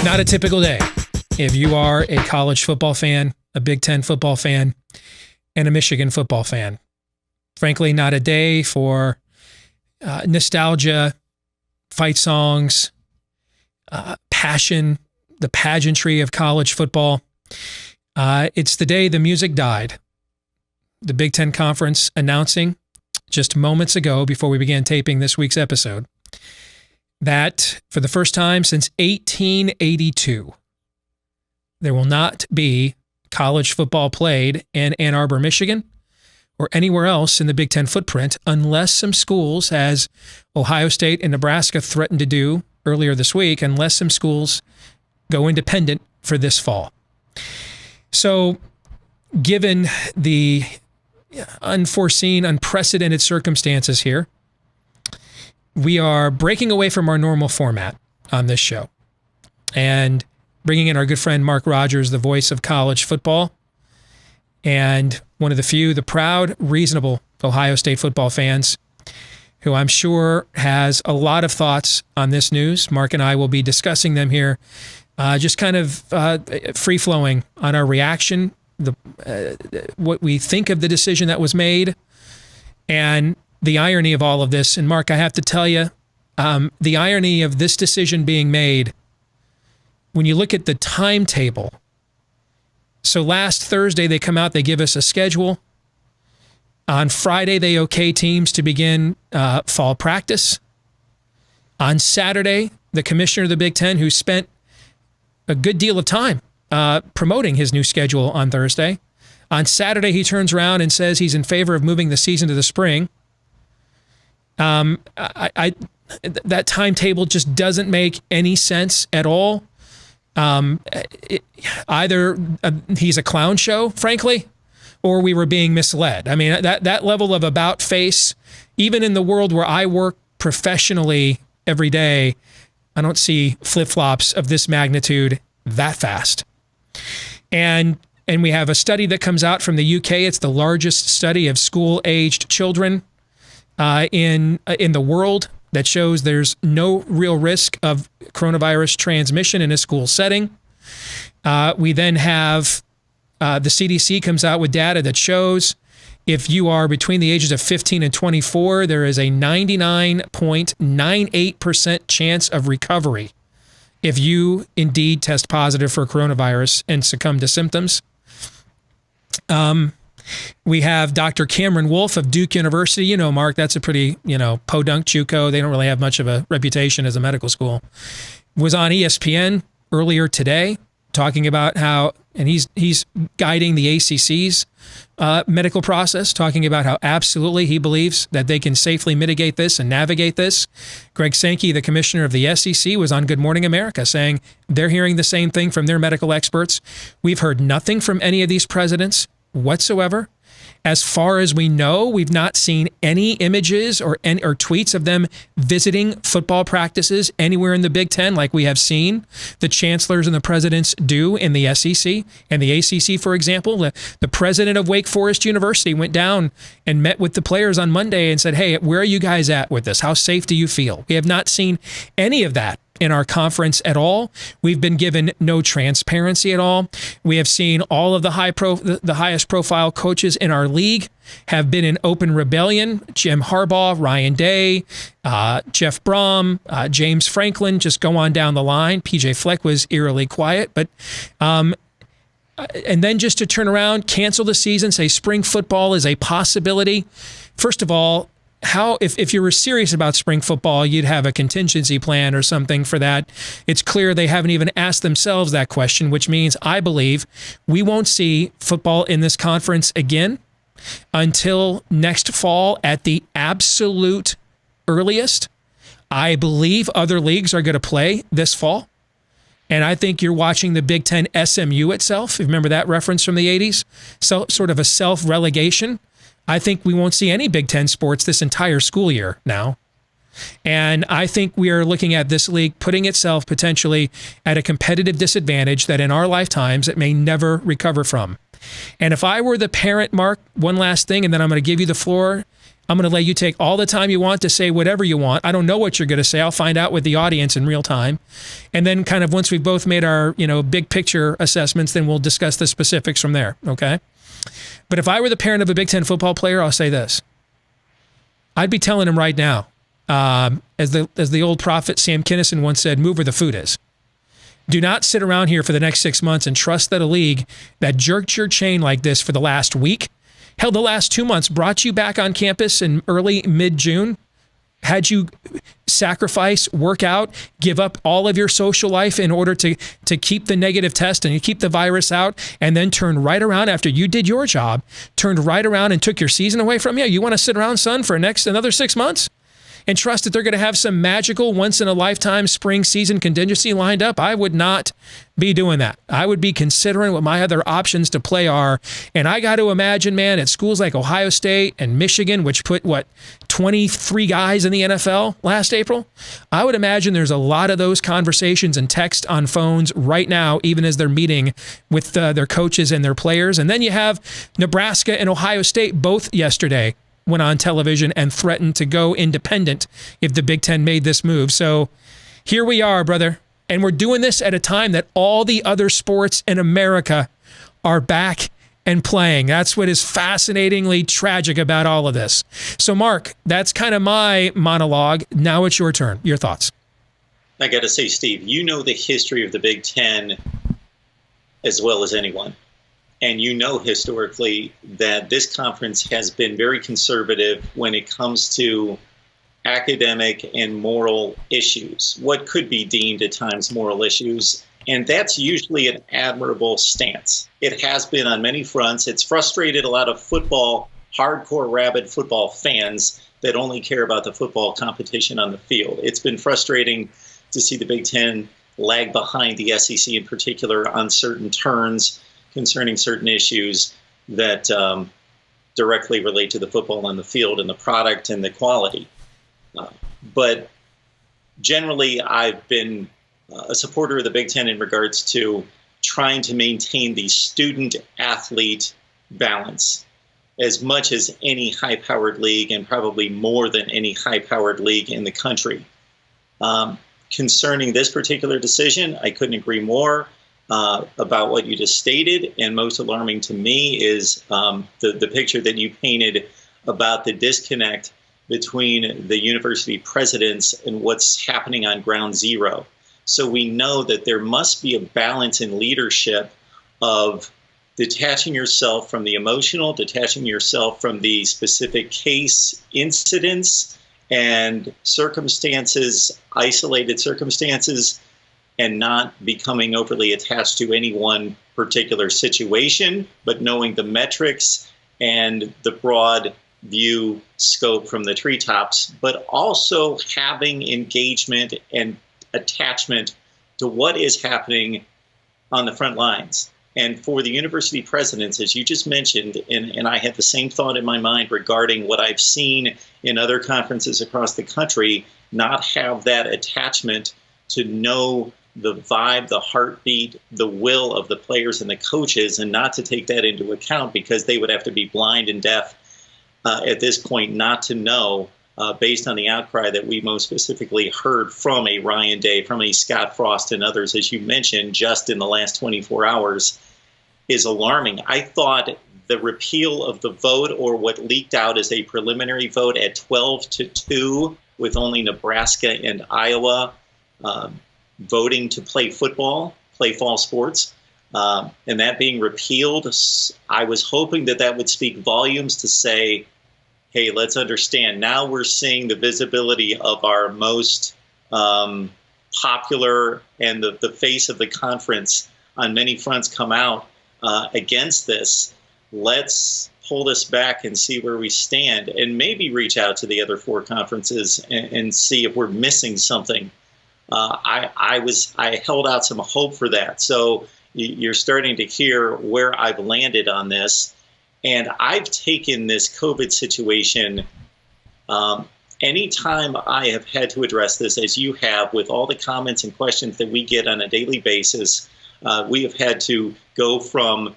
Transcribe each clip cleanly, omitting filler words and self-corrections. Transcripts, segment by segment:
Not a typical day if you are a college football fan, a Big Ten football fan, and a Michigan football fan. Frankly, not a day for nostalgia, fight songs, passion, the pageantry of college football. It's the day the music died. The Big Ten Conference announcing just moments ago before we began taping this week's episode that for the first time since 1882, there will not be college football played in Ann Arbor, Michigan, or anywhere else in the Big Ten footprint unless some schools, as Ohio State and Nebraska threatened to do earlier this week, unless some schools go independent for this fall. So given the unforeseen, unprecedented circumstances here, we are breaking away from our normal format on this show and bringing in our good friend Mark Rogers, the voice of college football, and one of the few, the proud, reasonable Ohio State football fans who I'm sure has a lot of thoughts on this news. Mark and I will be discussing them here, just kind of free-flowing on our reaction, what we think of the decision that was made, and the irony of all of this. And Mark, I have to tell you, the irony of this decision being made, when you look at the timetable. So last Thursday, they come out, they give us a schedule. On Friday, they okay teams to begin fall practice. On Saturday, the commissioner of the Big Ten, who spent a good deal of time promoting his new schedule on Thursday, on Saturday, he turns around and says he's in favor of moving the season to the spring. That timetable just doesn't make any sense at all. Either he's a clown show, frankly, or we were being misled. I mean, that level of about face, even in the world where I work professionally every day, I don't see flip-flops of this magnitude that fast. And we have a study that comes out from the UK. It's the largest study of school-aged children in the world that shows there's no real risk of coronavirus transmission in a school setting. We then have the CDC comes out with data that shows if you are between the ages of 15 and 24, there is a 99.98% chance of recovery if you indeed test positive for coronavirus and succumb to symptoms. We have Dr. Cameron Wolfe of Duke University. You know, Mark, that's a pretty, podunk JUCO. They don't really have much of a reputation as a medical school. Was on ESPN earlier today talking about how, and he's guiding the ACC's medical process, talking about how absolutely he believes that they can safely mitigate this and navigate this. Greg Sankey, the commissioner of the SEC, was on Good Morning America saying they're hearing the same thing from their medical experts. We've heard nothing from any of these presidents whatsoever. As far as we know, we've not seen any images or tweets of them visiting football practices anywhere in the Big Ten like we have seen the chancellors and the presidents do in the SEC and the ACC, for example. The president of Wake Forest University went down and met with the players on Monday and said, hey, where are you guys at with this? How safe do you feel? We have not seen any of that in our conference at all. We've been given no transparency at all. We have seen all of the highest profile coaches in our league have been in open rebellion. Jim Harbaugh, Ryan Day, Jeff Brom, James Franklin, just go on down the line. PJ Fleck was eerily quiet, but and then just to turn around, cancel the season, say spring football is a possibility. First of all, if you were serious about spring football, you'd have a contingency plan or something for that. It's clear they haven't even asked themselves that question, which means I believe we won't see football in this conference again until next fall at the absolute earliest. I believe other leagues are going to play this fall. And I think you're watching the Big Ten SMU itself. Remember that reference from the 80s? So, sort of a self-relegation. I think we won't see any Big Ten sports this entire school year now. And I think we are looking at this league putting itself potentially at a competitive disadvantage that in our lifetimes it may never recover from. And if I were the parent, Mark, one last thing, and then I'm going to give you the floor I'm going to let you take all the time you want to say whatever you want. I don't know what you're going to say. I'll find out with the audience in real time. And then kind of once we've both made our, big picture assessments, then we'll discuss the specifics from there, okay? But if I were the parent of a Big Ten football player, I'll say this. I'd be telling him right now, as the old prophet Sam Kinison once said, move where the food is. Do not sit around here for the next 6 months and trust that a league that jerked your chain like this for the last week, hell, the last 2 months, brought you back on campus in early, mid-June, had you sacrifice, work out, give up all of your social life in order to keep the negative test and you keep the virus out, and then turn right around after you did your job, turned right around and took your season away from you? You want to sit around, son, for another 6 months? And trust that they're going to have some magical once-in-a-lifetime spring season contingency lined up? I would not be doing that. I would be considering what my other options to play are. And I got to imagine, man, at schools like Ohio State and Michigan, which put, 23 guys in the NFL last April? I would imagine there's a lot of those conversations and text on phones right now, even as they're meeting with their coaches and their players. And then you have Nebraska and Ohio State both yesterday went on television and threatened to go independent if the Big Ten made this move. So here we are, brother. And we're doing this at a time that all the other sports in America are back and playing. That's what is fascinatingly tragic about all of this. So, Mark, that's kind of my monologue. Now it's your turn. Your thoughts. I got to say, Steve, you know the history of the Big Ten as well as anyone. And you know historically that this conference has been very conservative when it comes to academic and moral issues, what could be deemed at times moral issues. And that's usually an admirable stance. It has been on many fronts. It's frustrated a lot of hardcore, rabid football fans that only care about the football competition on the field. It's been frustrating to see the Big Ten lag behind the SEC in particular on certain turns concerning certain issues that directly relate to the football on the field and the product and the quality. But generally, I've been a supporter of the Big Ten in regards to trying to maintain the student-athlete balance as much as any high-powered league, and probably more than any high-powered league in the country. Concerning this particular decision, I couldn't agree more about what you just stated, and most alarming to me is the picture that you painted about the disconnect between the university presidents and what's happening on ground zero. So we know that there must be a balance in leadership of detaching yourself from the emotional, detaching yourself from the specific case incidents and circumstances, isolated circumstances, and not becoming overly attached to any one particular situation, but knowing the metrics and the broad view scope from the treetops, but also having engagement and attachment to what is happening on the front lines. And for the university presidents, as you just mentioned, and I had the same thought in my mind regarding what I've seen in other conferences across the country, not have that attachment to know the vibe, the heartbeat, the will of the players and the coaches, and not to take that into account because they would have to be blind and deaf at this point not to know, based on the outcry that we most specifically heard from a Ryan Day, from a Scott Frost and others, as you mentioned, just in the last 24 hours, is alarming. I thought the repeal of the vote, or what leaked out as a preliminary vote at 12-2, with only Nebraska and Iowa voting to play football, play fall sports, and that being repealed, I was hoping that that would speak volumes to say, hey, let's understand. Now we're seeing the visibility of our most popular and the face of the conference on many fronts come out against this. Let's pull this back and see where we stand, and maybe reach out to the other four conferences and see if we're missing something. I held out some hope for that. So you're starting to hear where I've landed on this. And I've taken this COVID situation, anytime I have had to address this, as you have, with all the comments and questions that we get on a daily basis, we have had to go from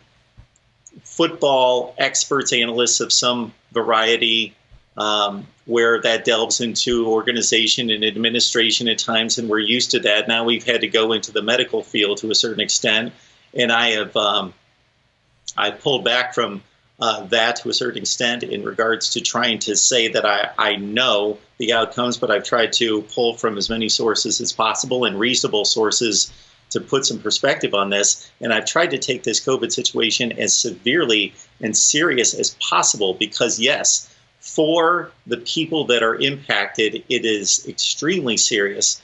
football experts, analysts of some variety, where that delves into organization and administration at times, and we're used to that. Now we've had to go into the medical field to a certain extent, and I pulled back from that to a certain extent in regards to trying to say that I know the outcomes, but I've tried to pull from as many sources as possible and reasonable sources to put some perspective on this. And I've tried to take this COVID situation as severely and serious as possible because, yes, for the people that are impacted, it is extremely serious.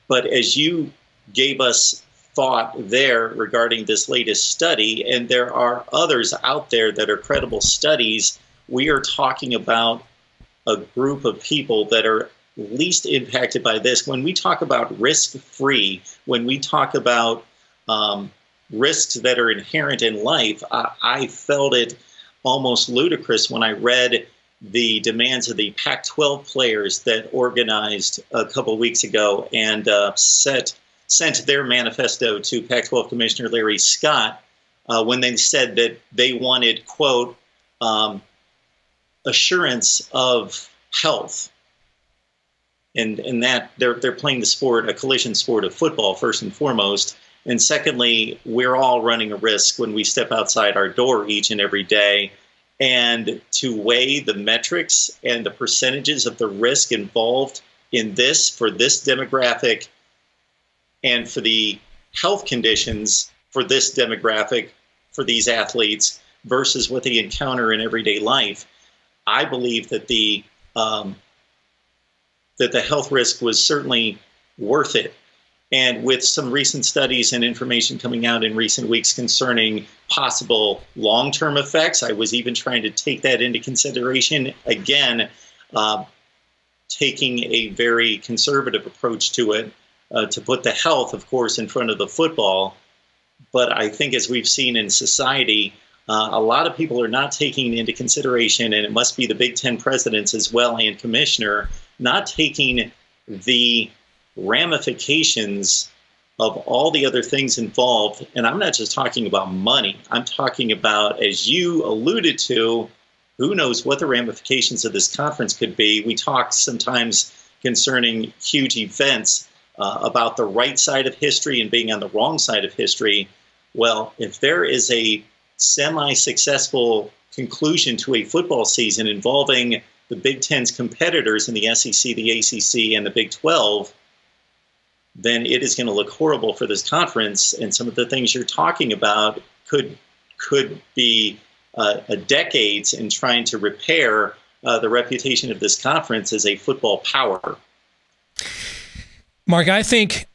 But as you gave us thought there regarding this latest study, and there are others out there that are credible studies, we are talking about a group of people that are least impacted by this. When we talk about risk-free, when we talk about risks that are inherent in life, I felt it almost ludicrous when I read the demands of the Pac-12 players that organized a couple weeks ago and sent their manifesto to Pac-12 Commissioner Larry Scott when they said that they wanted, quote, assurance of health. And that they're playing the sport, a collision sport of football, first and foremost. And secondly, we're all running a risk when we step outside our door each and every day. And to weigh the metrics and the percentages of the risk involved in this for this demographic and for the health conditions for this demographic, for these athletes, versus what they encounter in everyday life, I believe that the health risk was certainly worth it. And with some recent studies and information coming out in recent weeks concerning possible long-term effects, I was even trying to take that into consideration. Again, taking a very conservative approach to it, to put the health, of course, in front of the football. But I think as we've seen in society, a lot of people are not taking into consideration, and it must be the Big Ten presidents as well and commissioner, not taking the ramifications of all the other things involved. And I'm not just talking about money. I'm talking about, as you alluded to, who knows what the ramifications of this conference could be. We talk sometimes concerning huge events about the right side of history and being on the wrong side of history. Well, if there is a semi-successful conclusion to a football season involving the Big Ten's competitors in the SEC, the ACC, and the Big 12, then it is going to look horrible for this conference. And some of the things you're talking about could be decades in trying to repair the reputation of this conference as a football power. Mark, I think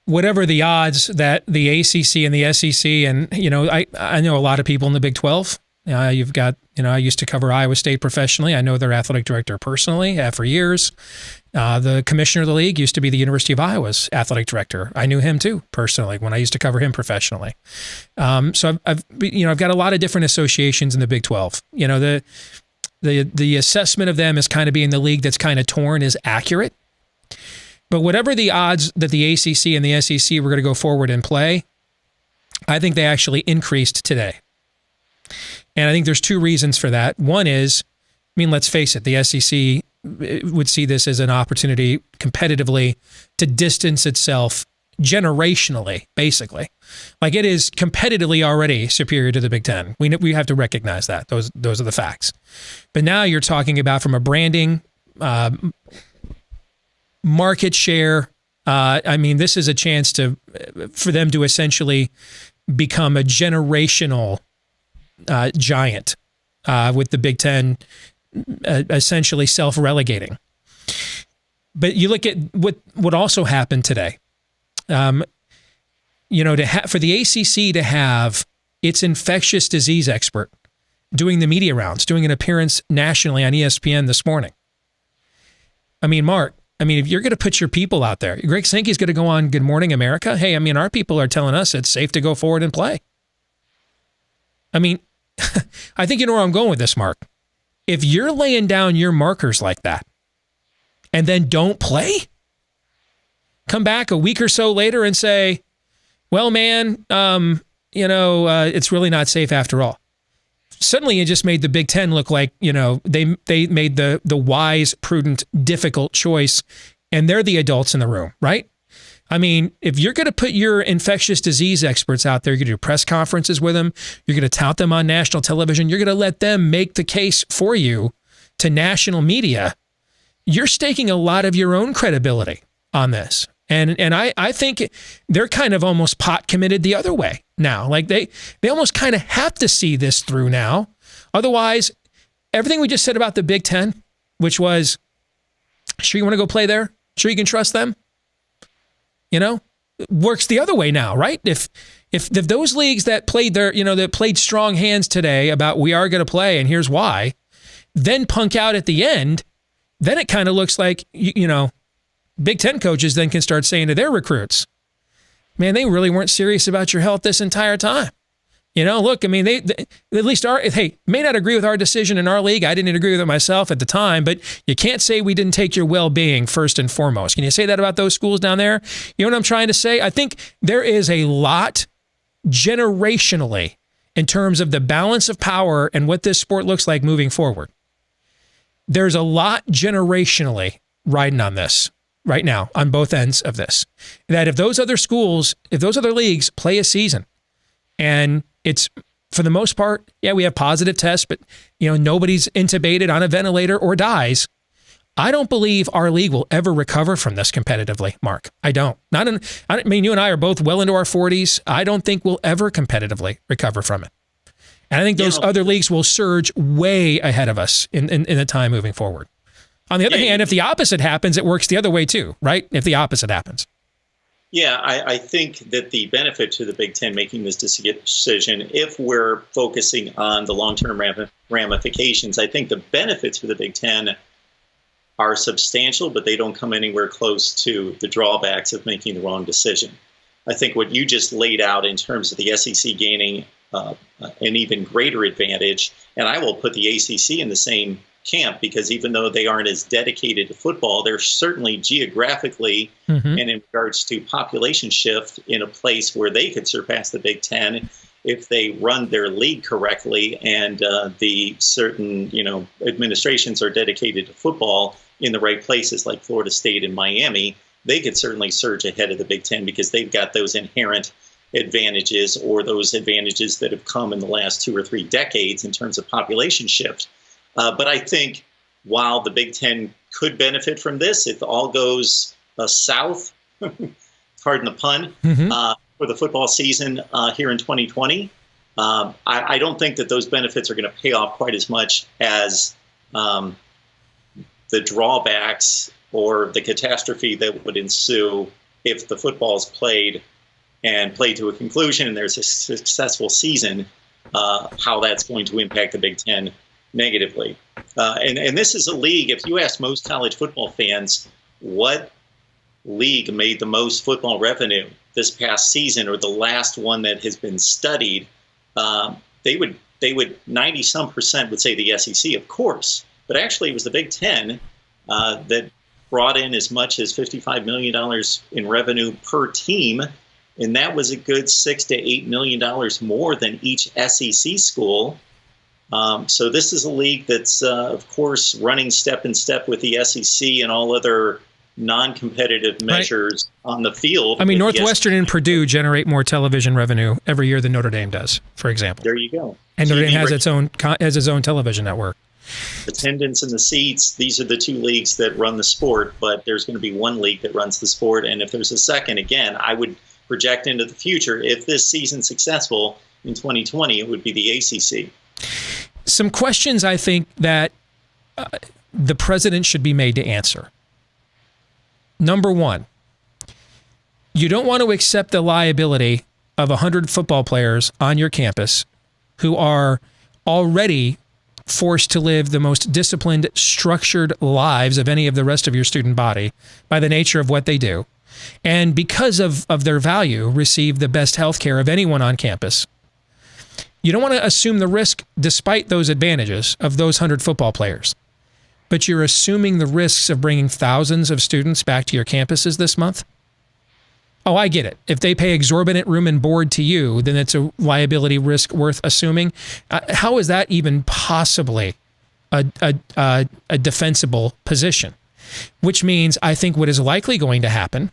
whatever the odds that the ACC and the SEC, and I know a lot of people in the Big 12. You've got, I used to cover Iowa State professionally. I know their athletic director personally for years. The commissioner of the league used to be the University of Iowa's athletic director. I knew him too personally when I used to cover him professionally. So I've got a lot of different associations in the Big 12. The assessment of them as kind of being the league that's kind of torn is accurate. But whatever the odds that the ACC and the SEC were going to go forward and play, I think they actually increased today. And I think there's two reasons for that. One is, let's face it, the SEC would see this as an opportunity competitively to distance itself generationally, basically. Like, it is competitively already superior to the Big Ten. We have to recognize that. Those are the facts. But now you're talking about from a branding, market share. This is a chance for them to essentially become a generational giant, with the Big Ten essentially self-relegating. But you look at what also happened today. For the ACC to have its infectious disease expert doing the media rounds, doing an appearance nationally on ESPN this morning. Mark, if you're going to put your people out there, Greg Sankey's going to go on Good Morning America. Hey, our people are telling us it's safe to go forward and play. I think you know where I'm going with this, Mark. If you're laying down your markers like that and then don't play, come back a week or so later and say, well, man, it's really not safe after all. suddenly it just made the Big Ten look like, they made the wise, prudent, difficult choice, and they're the adults in the room, right? I mean, if you're going to put your infectious disease experts out there, you're going to do press conferences with them, you're going to tout them on national television, you're going to let them make the case for you to national media, you're staking a lot of your own credibility on this. And I think they're kind of almost pot committed the other way now. Like they almost kind of have to see this through now. Otherwise, everything we just said about the Big Ten, which was, sure you want to go play there? Sure you can trust them? Works the other way now, right? If those leagues that played that played strong hands today about we are going to play and here's why, then punk out at the end, then it kind of looks like, Big Ten coaches then can start saying to their recruits, man, they really weren't serious about your health this entire time. Look, I mean, they at least may not agree with our decision in our league. I didn't agree with it myself at the time, but you can't say we didn't take your well-being first and foremost. Can you say that about those schools down there? You know what I'm trying to say? I think there is a lot generationally in terms of the balance of power and what this sport looks like moving forward. There's a lot generationally riding on this right now on both ends of this. That if those other schools, if those other leagues play a season and it's, for the most part, we have positive tests, but nobody's intubated on a ventilator or dies. I don't believe our league will ever recover from this competitively, Mark. I don't. I mean, you and I are both well into our 40s. I don't think we'll ever competitively recover from it. And I think those other leagues will surge way ahead of us in the time moving forward. On the other hand, if the opposite happens, it works the other way too, right? If the opposite happens. Yeah, I think that the benefit to the Big Ten making this decision, if we're focusing on the long-term ramifications, I think the benefits for the Big Ten are substantial, but they don't come anywhere close to the drawbacks of making the wrong decision. I think what you just laid out in terms of the SEC gaining an even greater advantage, and I will put the ACC in the same camp, because even though they aren't as dedicated to football, they're certainly geographically and in regards to population shift in a place where they could surpass the Big Ten if they run their league correctly and the certain administrations are dedicated to football in the right places like Florida State and Miami. They could certainly surge ahead of the Big Ten because they've got those inherent advantages, or those advantages that have come in the last 2 or 3 decades in terms of population shift. But I think while the Big Ten could benefit from this, if all goes south, pardon the pun, for the football season here in 2020, I don't think that those benefits are going to pay off quite as much as the drawbacks or the catastrophe that would ensue if the football is played to a conclusion and there's a successful season, how that's going to impact the Big Ten negatively. And this is a league, if you ask most college football fans what league made the most football revenue this past season, or the last one that has been studied, they would 90-some% would say the SEC, of course. But actually it was the Big Ten that brought in as much as $55 million in revenue per team. And that was a good $6 to $8 million more than each SEC school. So this is a league that's, of course, running step in step with the SEC and all other non-competitive measures on the field. I mean, Northwestern and Purdue generate more television revenue every year than Notre Dame does, for example. There you go. And Notre Dame has its own television network. Attendance in the seats, these are the 2 leagues that run the sport, but there's going to be one league that runs the sport. And if there's a second, again, I would project into the future, if this season's successful in 2020, it would be the ACC. Some questions I think that the president should be made to answer. Number 1, you don't want to accept the liability of 100 football players on your campus who are already forced to live the most disciplined, structured lives of any of the rest of your student body by the nature of what they do, and because of their value, receive the best health care of anyone on campus. You don't want to assume the risk, despite those advantages, of those 100 football players. But you're assuming the risks of bringing thousands of students back to your campuses this month? Oh, I get it. If they pay exorbitant room and board to you, then it's a liability risk worth assuming. How is that even possibly a defensible position? Which means I think what is likely going to happen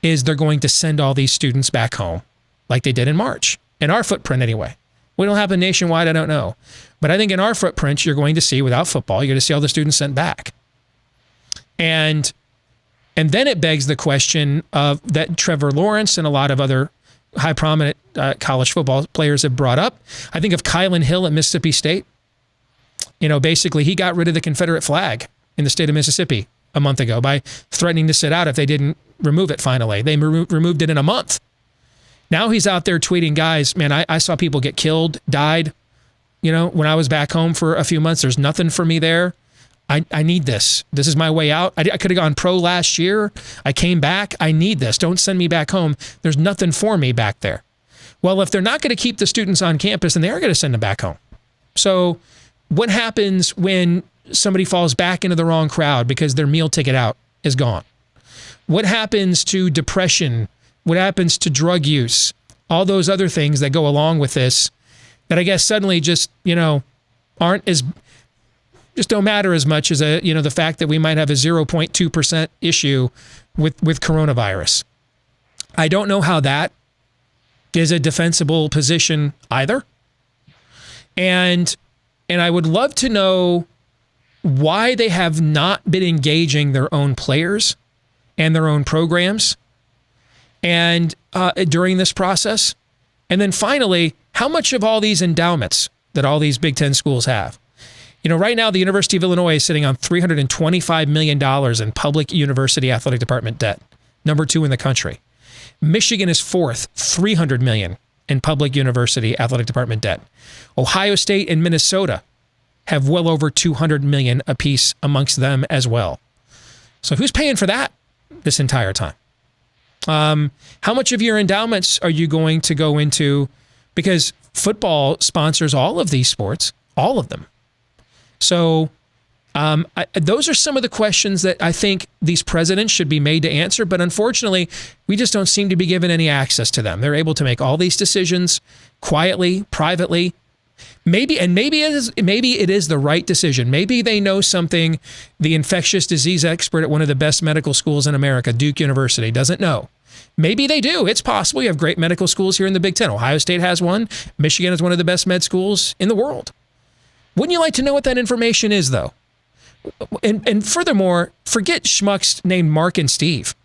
is they're going to send all these students back home like they did in March, in our footprint anyway. What'll happen nationwide, I don't know. But I think in our footprint, you're going to see, without football, you're going to see all the students sent back. And then it begs the question of that Trevor Lawrence and a lot of other high prominent college football players have brought up. I think of Kylan Hill at Mississippi State. You know, basically he got rid of the Confederate flag in the state of Mississippi a month ago by threatening to sit out if they didn't remove it finally. They removed it in a month. Now he's out there tweeting, guys, man, I saw people get killed, died, you know, when I was back home for a few months. There's nothing for me there. I need this. This is my way out. I could have gone pro last year. I came back. I need this. Don't send me back home. There's nothing for me back there. Well, if they're not going to keep the students on campus, then they are going to send them back home. So what happens when somebody falls back into the wrong crowd because their meal ticket out is gone? What happens to depression? What happens to drug use? All those other things that go along with this that I guess suddenly just, you know, just don't matter as much as the fact that we might have a 0.2% issue with coronavirus. I don't know how that is a defensible position either. And I would love to know why they have not been engaging their own players and their own programs and during this process. And then finally, how much of all these endowments that all these Big Ten schools have? You know, right now, the University of Illinois is sitting on $325 million in public university athletic department debt, number 2 in the country. Michigan is 4th, $300 million in public university athletic department debt. Ohio State and Minnesota have well over $200 million apiece amongst them as well. So who's paying for that this entire time? How much of your endowments are you going to go into? Because football sponsors all of these sports, all of them. So those are some of the questions that I think these presidents should be made to answer. But unfortunately, we just don't seem to be given any access to them. They're able to make all these decisions quietly, privately. Maybe it is the right decision. Maybe they know something the infectious disease expert at one of the best medical schools in America, Duke University, doesn't know. Maybe they do. It's possible. You have great medical schools here in the Big Ten. Ohio State has one. Michigan is one of the best med schools in the world. Wouldn't you like to know what that information is, though? And furthermore, forget schmucks named Mark and Steve.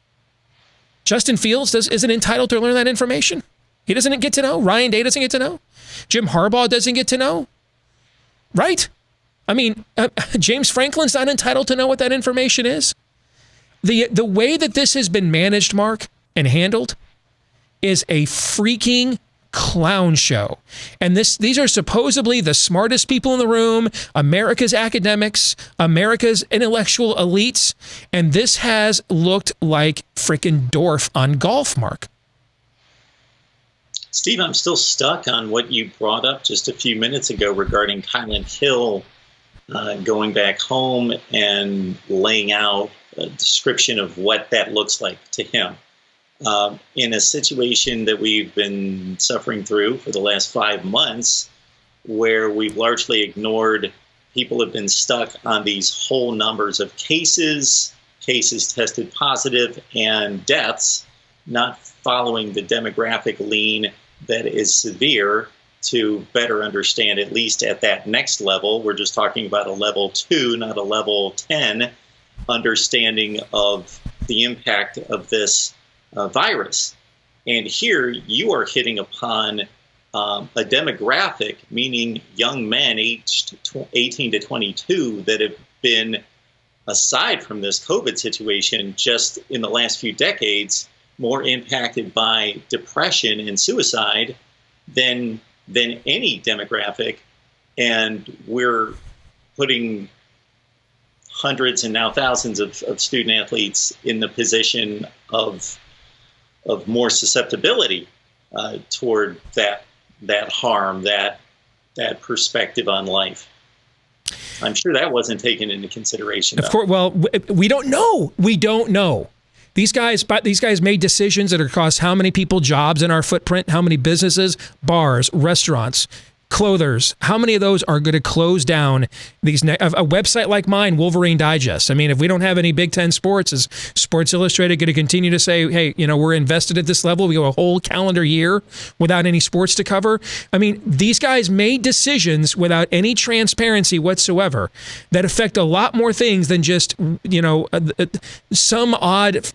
Justin Fields isn't entitled to learn that information. He doesn't get to know. Ryan Day doesn't get to know. Jim Harbaugh doesn't get to know. Right? I mean, James Franklin's not entitled to know what that information is. The way that this has been managed, Mark, and handled is a freaking clown show. And these are supposedly the smartest people in the room, America's academics, America's intellectual elites, and this has looked like frickin' Dorf on golf, Mark. Steve, I'm still stuck on what you brought up just a few minutes ago regarding Kylan Hill going back home and laying out a description of what that looks like to him. In a situation that we've been suffering through for the last 5 months, where we've largely ignored, people have been stuck on these whole numbers of cases tested positive, and deaths, not following the demographic lean that is severe to better understand, at least at that next level. We're just talking about a level 2, not a level 10, understanding of the impact of this virus. And here you are hitting upon a demographic, meaning young men aged 18 to 22 that have been, aside from this COVID situation, just in the last few decades, more impacted by depression and suicide than any demographic. And we're putting hundreds and now thousands of student athletes in the position of more susceptibility toward that harm, that perspective on life. I'm sure that wasn't taken into consideration. Of course. Well, we don't know. We don't know. These guys made decisions that are cost how many people jobs in our footprint, how many businesses, bars, restaurants, clothers, how many of those are going to close down these a website like mine, Wolverine Digest? I mean, if we don't have any Big Ten sports, is Sports Illustrated going to continue to say, hey, we're invested at this level? We go a whole calendar year without any sports to cover. I mean, these guys made decisions without any transparency whatsoever that affect a lot more things than just, some odd,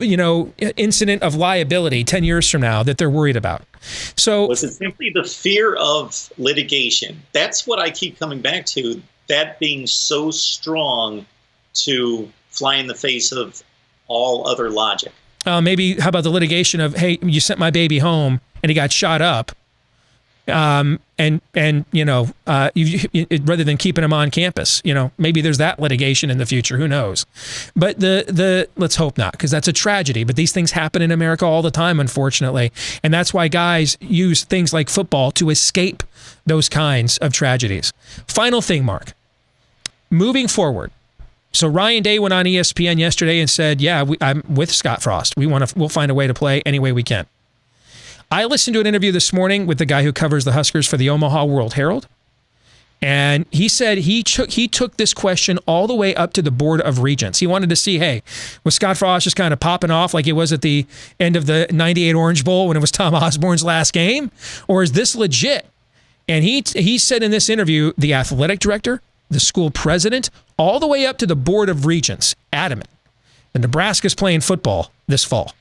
incident of liability 10 years from now that they're worried about. So was it simply the fear of litigation? That's what I keep coming back to, that being so strong to fly in the face of all other logic. Maybe, how about the litigation of, hey, you sent my baby home and he got shot up. Rather than keeping him on campus, maybe there's that litigation in the future. Who knows? But let's hope not, because that's a tragedy. But these things happen in America all the time, unfortunately, and that's why guys use things like football to escape those kinds of tragedies. Final thing, Mark. Moving forward. So Ryan Day went on ESPN yesterday and said, "Yeah, I'm with Scott Frost. We'll find a way to play any way we can." I listened to an interview this morning with the guy who covers the Huskers for the Omaha World Herald, and he said he took this question all the way up to the Board of Regents. He wanted to see, hey, was Scott Frost just kind of popping off like it was at the end of the '98 Orange Bowl when it was Tom Osborne's last game, or is this legit? And he said in this interview, the athletic director, the school president, all the way up to the Board of Regents, adamant that Nebraska's playing football this fall,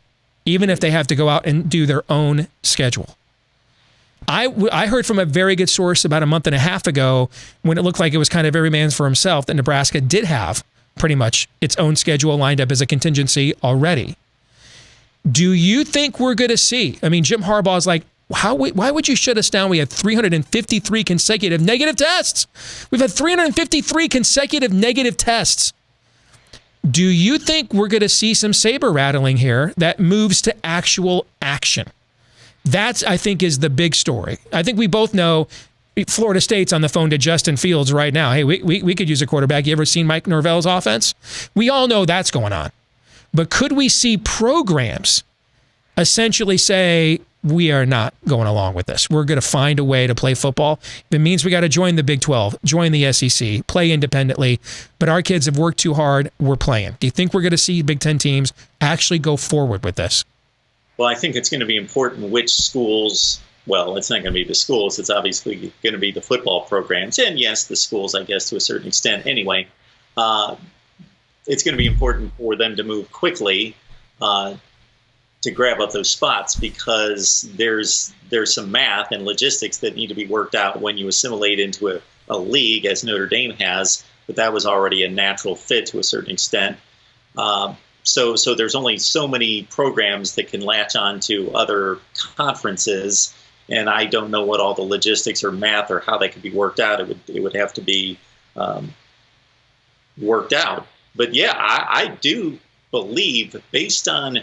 even if they have to go out and do their own schedule. I heard from a very good source about a month and a half ago, when it looked like it was kind of every man for himself, that Nebraska did have pretty much its own schedule lined up as a contingency already. Do you think we're going to see? I mean, Jim Harbaugh's like, why would you shut us down? We had 353 consecutive negative tests. We've had 353 consecutive negative tests. Do you think we're going to see some saber rattling here that moves to actual action? That's, I think, is the big story. I think we both know Florida State's on the phone to Justin Fields right now. Hey, we could use a quarterback. You ever seen Mike Norvell's offense? We all know that's going on. But could we see programs essentially say, we are not going along with this. We're going to find a way to play football. If it means we got to join the Big 12, join the SEC, play independently, but our kids have worked too hard, we're playing. Do you think we're going to see Big Ten teams actually go forward with this? Well, I think it's going to be important which schools, well, it's not going to be the schools, it's obviously going to be the football programs, and yes, the schools, I guess, to a certain extent anyway. It's going to be important for them to move quickly to grab up those spots, because there's some math and logistics that need to be worked out when you assimilate into a league, as Notre Dame has, but that was already a natural fit to a certain extent. So there's only so many programs that can latch on to other conferences, and I don't know what all the logistics or math or how that could be worked out. It would have to be worked out. But yeah, I do believe, based on,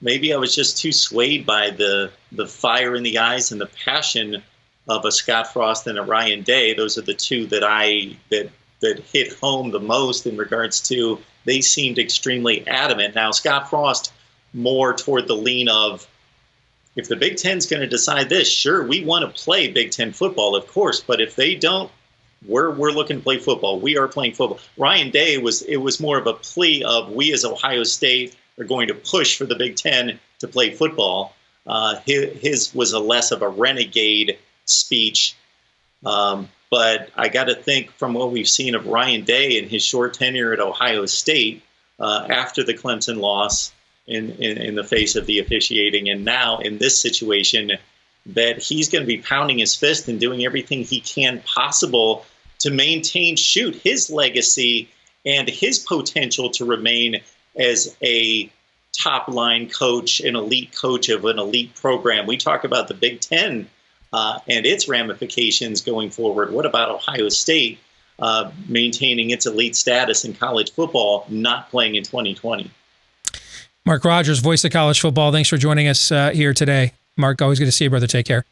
maybe I was just too swayed by the fire in the eyes and the passion of a Scott Frost and a Ryan Day. Those are the two that hit home the most in regards to, they seemed extremely adamant. Now, Scott Frost more toward the lean of, if the Big Ten's going to decide this, sure, we want to play Big Ten football, of course, but if they don't, we're looking to play football. We are playing football. Ryan Day, it was more of a plea of, we as Ohio State are going to push for the Big Ten to play football. His was a less of a renegade speech. But I got to think, from what we've seen of Ryan Day in his short tenure at Ohio State, after the Clemson loss in the face of the officiating, and now in this situation, that he's going to be pounding his fist and doing everything he can possible to maintain, his legacy and his potential to remain as a top-line coach, an elite coach of an elite program. We talk about the Big Ten and its ramifications going forward. What about Ohio State maintaining its elite status in college football, not playing in 2020? Mark Rogers, voice of college football. Thanks for joining us here today. Mark, always good to see you, brother. Take care.